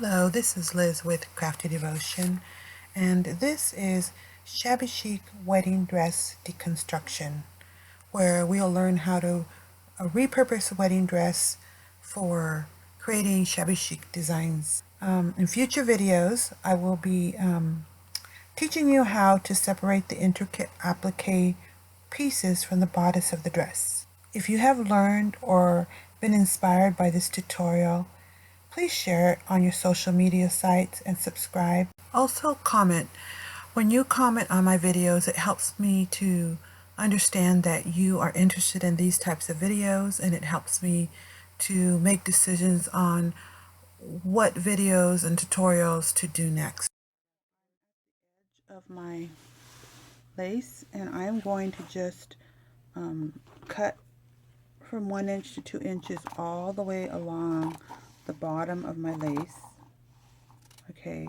Hello, this is Liz with Crafty Devotion, and this is Shabby Chic Wedding Dress Deconstruction, where we'll learn how to repurpose a wedding dress for creating shabby chic designs. In future videos, I will be teaching you how to separate the intricate applique pieces from the bodice of the dress. If you have learned or been inspired by this tutorial, please share it on your social media sites and subscribe. Also comment. When you comment on my videos, it helps me to understand that you are interested in these types of videos, and it helps me to make decisions on what videos and tutorials to do next. Edge of my lace, and I'm going to just cut from 1 inch to 2 inches all the way along the bottom of my lace. Okay,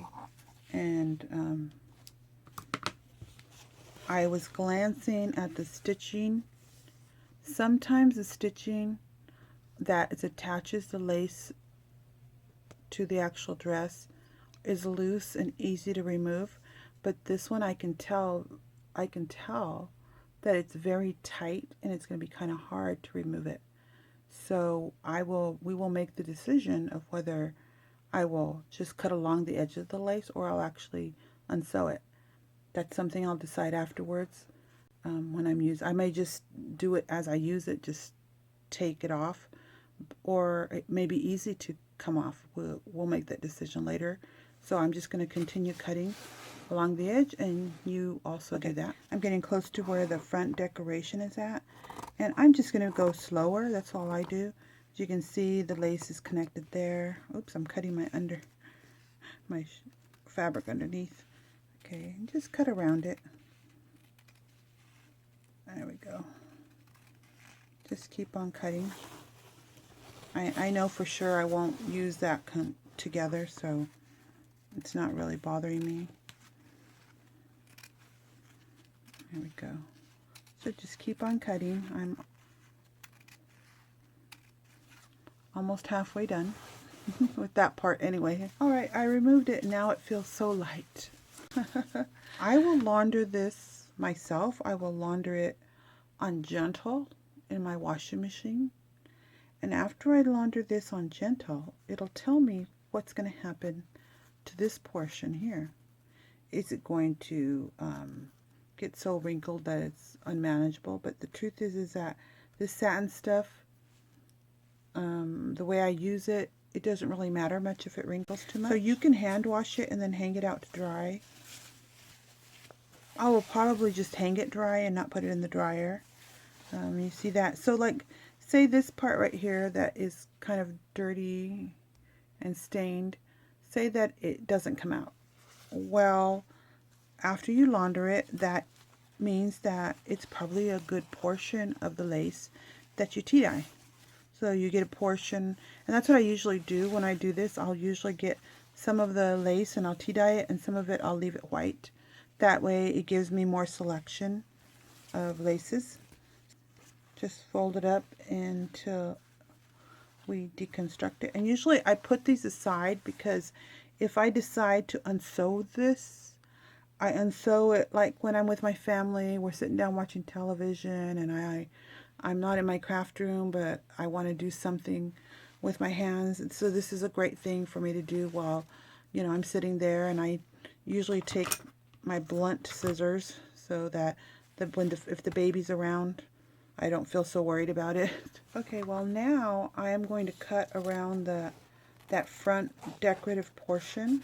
and I was glancing at the stitching. Sometimes the stitching that attaches the lace to the actual dress is loose and easy to remove, but this one I can tell that it's very tight and it's going to be kind of hard to remove it. So we will make the decision of whether I will just cut along the edge of the lace or I'll actually unsew it. That's something I'll decide afterwards when I'm using. I may just do it as I use it, just take it off, or it may be easy to come off. We'll make that decision later. So I'm just going to continue cutting along the edge, and you also do that. I'm getting close to where the front decoration is at, and I'm just going to go slower. That's all I do. As you can see, the lace is connected there. Oops, I'm cutting my fabric underneath. Okay, and just cut around it. There we go. Just keep on cutting. I know for sure I won't use that together, so it's not really bothering me. There we go. So just keep on cutting. I'm almost halfway done with that part anyway. Alright, I removed it. Now it feels so light. I will launder this myself. I will launder it on gentle in my washing machine. And after I launder this on gentle, it'll tell me what's going to happen to this portion here. Is it going to get so wrinkled that it's unmanageable? But the truth is that this satin stuff, the way I use it, it doesn't really matter much if it wrinkles too much. So you can hand wash it and then hang it out to dry. I will probably just hang it dry and not put it in the dryer. You see that? So like, say this part right here that is kind of dirty and stained, say that it doesn't come out. Well, after you launder it, that means that it's probably a good portion of the lace that you tea dye. So you get a portion, and that's what I usually do when I do this. I'll usually get some of the lace and I'll tea dye it, and some of it I'll leave it white. That way it gives me more selection of laces. Just fold it up until we deconstruct it. And usually I put these aside because if I decide to unsew this, I unsew it like when I'm with my family, we're sitting down watching television, and I'm not in my craft room, but I want to do something with my hands. And so this is a great thing for me to do while, you know, I'm sitting there. And I usually take my blunt scissors so that if the baby's around, I don't feel so worried about it. Okay, well now I am going to cut around that front decorative portion,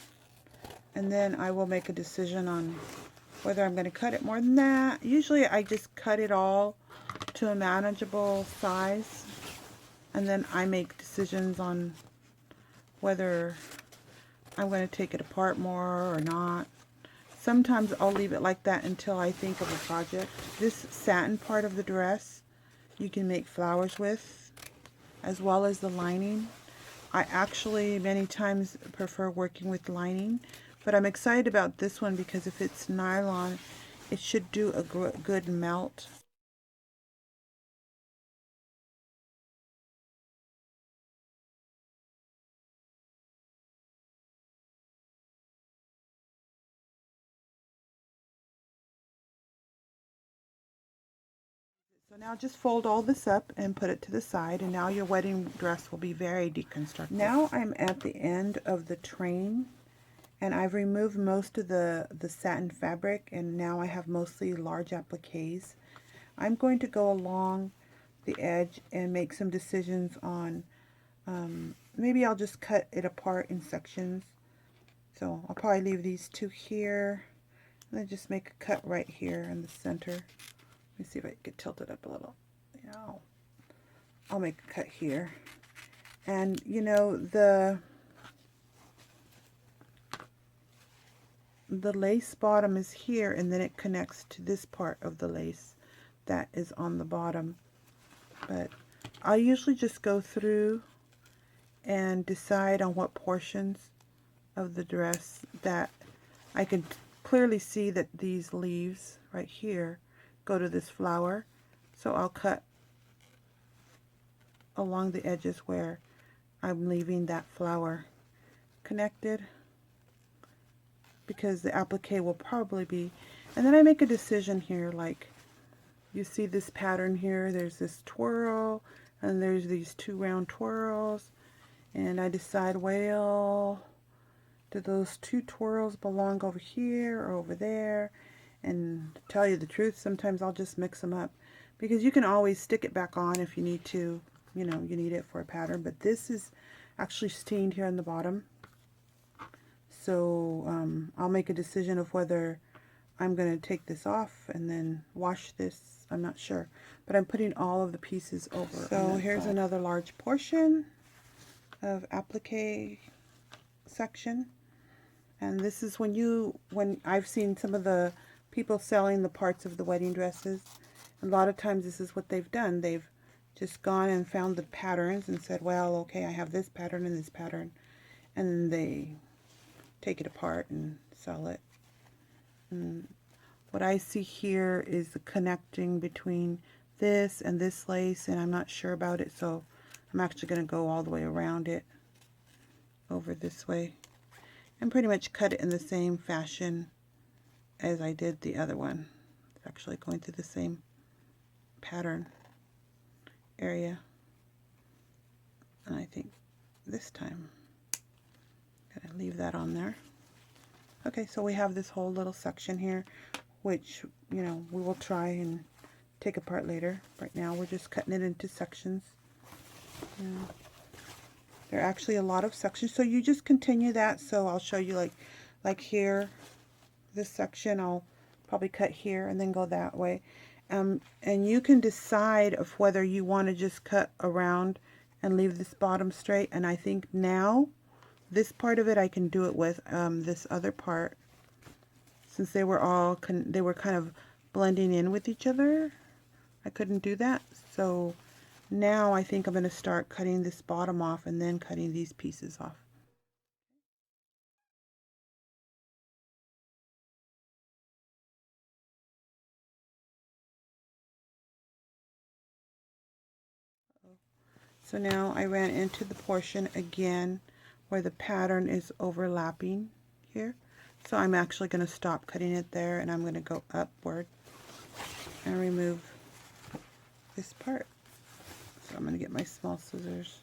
and then I will make a decision on whether I'm going to cut it more than that. Usually I just cut it all to a manageable size, and then I make decisions on whether I'm going to take it apart more or not. Sometimes I'll leave it like that until I think of a project. This satin part of the dress you can make flowers with, as well as the lining. I actually many times prefer working with lining, but I'm excited about this one because if it's nylon, it should do a good melt. So now just fold all this up and put it to the side, and now your wedding dress will be very deconstructed. Now I'm at the end of the train, and I've removed most of the satin fabric, and now I have mostly large appliques. I'm going to go along the edge and make some decisions on, maybe I'll just cut it apart in sections. So I'll probably leave these two here, and then just make a cut right here in the center. Let me see if I can tilt it up a little. Yeah, I'll make a cut here. And you know, the lace bottom is here, and then it connects to this part of the lace that is on the bottom. But I usually just go through and decide on what portions of the dress that I can clearly see that these leaves right here go to this flower. So I'll cut along the edges where I'm leaving that flower connected, because the applique will probably be, and then I make a decision here, like you see this pattern here, there's this twirl and there's these two round twirls, and I decide, well, do those two twirls belong over here or over there? And to tell you the truth, sometimes I'll just mix them up, because you can always stick it back on if you need to, you know, you need it for a pattern. But this is actually stained here on the bottom, so I'll make a decision of whether I'm going to take this off and then wash this. I'm not sure, but I'm putting all of the pieces over. So here's another large portion of applique section, and this is when I've seen some of the people selling the parts of the wedding dresses. A lot of times this is what they've done. They've just gone and found the patterns and said, well, okay, I have this pattern and this pattern, and they take it apart and sell it. And what I see here is the connecting between this and this lace, and I'm not sure about it, so I'm actually going to go all the way around it over this way and pretty much cut it in the same fashion as I did the other one. It's actually going through the same pattern area, and I think this time I'm going to leave that on there. Okay, so we have this whole little section here, which, you know, we will try and take apart later. Right now we're just cutting it into sections. Yeah. There are actually a lot of sections, so you just continue that. So I'll show you, like here, this section I'll probably cut here and then go that way. And you can decide of whether you want to just cut around and leave this bottom straight. And I think now this part of it I can do it with this other part, since they were all they were kind of blending in with each other. I couldn't do that, so now I think I'm going to start cutting this bottom off and then cutting these pieces off. So now I ran into the portion again where the pattern is overlapping here. So I'm actually going to stop cutting it there, and I'm going to go upward and remove this part. So I'm going to get my small scissors,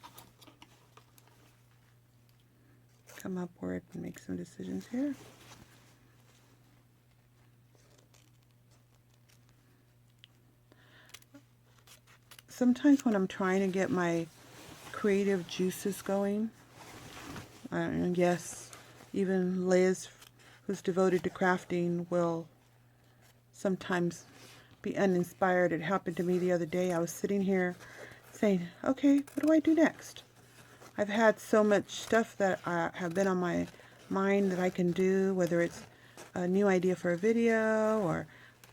come upward and make some decisions here. Sometimes when I'm trying to get my creative juices going, and yes, even Liz, who's devoted to crafting, will sometimes be uninspired. It happened to me the other day. I was sitting here saying, okay, what do I do next? I've had so much stuff that have been on my mind that I can do, whether it's a new idea for a video or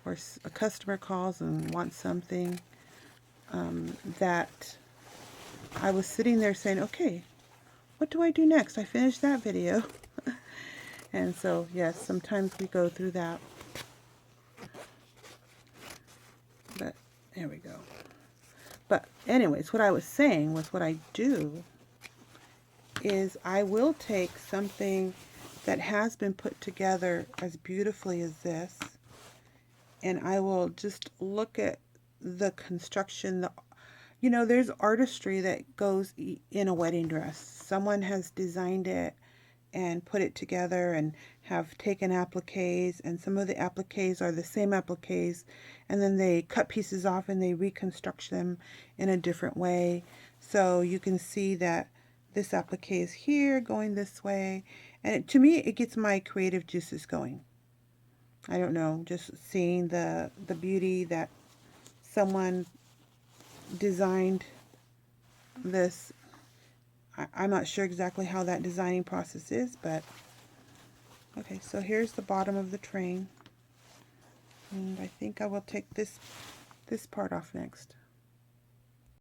a customer calls and wants something, that I was sitting there saying, okay, what do I do next? I finished that video. And so, yes, sometimes we go through that. But there we go. But anyways, what I was saying was, what I do is I will take something that has been put together as beautifully as this, and I will just look at the construction, you know, there's artistry that goes in a wedding dress. Someone has designed it and put it together and have taken appliques, and some of the appliques are the same appliques, and then they cut pieces off and they reconstruct them in a different way. So you can see that this applique is here going this way, and to me it gets my creative juices going. I don't know, just seeing the beauty that someone designed this. I'm not sure exactly how that designing process is, but okay, so here's the bottom of the train, and I think I will take this part off next.